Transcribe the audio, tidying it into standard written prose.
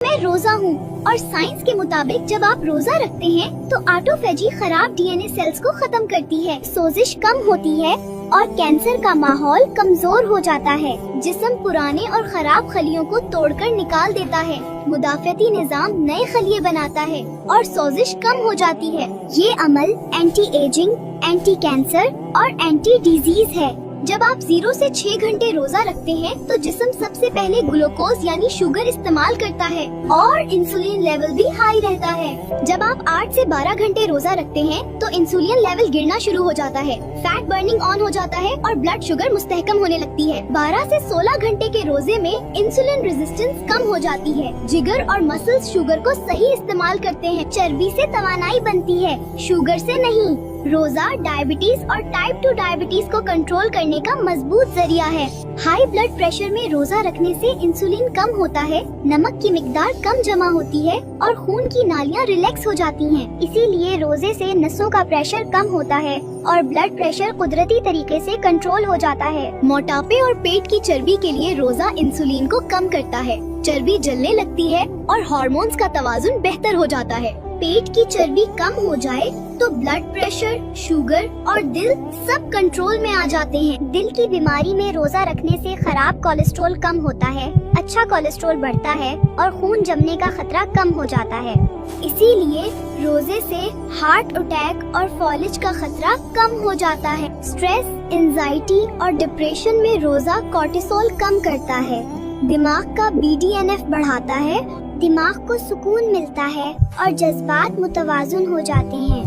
मैं रोजा हूँ और साइंस के मुताबिक जब आप रोजा रखते हैं तो ऑटोफेजी खराब डीएनए सेल्स को खत्म करती है, सोजिश कम होती है और कैंसर का माहौल कमजोर हो जाता है। जिस्म पुराने और खराब खलियों को तोड़कर निकाल देता है, मुदाफियती निजाम नए खलिए बनाता है और सोजिश कम हो जाती है। ये अमल एंटी एजिंग, एंटी कैंसर और एंटी डिजीज है। जब आप 0 से 6 घंटे रोजा रखते हैं तो जिस्म सबसे पहले ग्लूकोज यानी शुगर इस्तेमाल करता है और इंसुलिन लेवल भी हाई रहता है। जब आप 8 से 12 घंटे रोजा रखते हैं तो इंसुलिन लेवल गिरना शुरू हो जाता है, फैट बर्निंग ऑन हो जाता है और ब्लड शुगर मुस्तहकम होने लगती है। 12 से 16 घंटे के रोजे में इंसुलिन रेजिस्टेंस कम हो जाती है, जिगर और मसल्स शुगर को सही इस्तेमाल करते हैं, चर्बी से तवानाई बनती है, शुगर से नहीं। रोजा डायबिटीज और टाइप 2 डायबिटीज को कंट्रोल करने का मजबूत जरिया है। हाई ब्लड प्रेशर में रोजा रखने से इंसुलिन कम होता है, नमक की मिकदार कम जमा होती है और खून की नालियां रिलैक्स हो जाती हैं। इसीलिए रोजे से नसों का प्रेशर कम होता है और ब्लड प्रेशर कुदरती तरीके से कंट्रोल हो जाता है। मोटापे और पेट की चर्बी के लिए रोजा इंसुलिन को कम करता है, चर्बी जलने लगती है और हार्मोन्स का तवाजुन बेहतर हो जाता है। पेट की चर्बी कम हो जाए तो ब्लड प्रेशर, शुगर और दिल सब कंट्रोल में आ जाते हैं। दिल की बीमारी में रोजा रखने से खराब कोलेस्ट्रॉल कम होता है, अच्छा कोलेस्ट्रॉल बढ़ता है और खून जमने का खतरा कम हो जाता है। इसीलिए रोजे से हार्ट अटैक और फॉलिज का खतरा कम हो जाता है। स्ट्रेस, एंजाइटी और डिप्रेशन में रोजा कोर्टिसोल कम करता है, दिमाग का BDNF बढ़ाता है, दिमाग को सुकून मिलता है और जज्बात मुतवाजुन हो जाते हैं।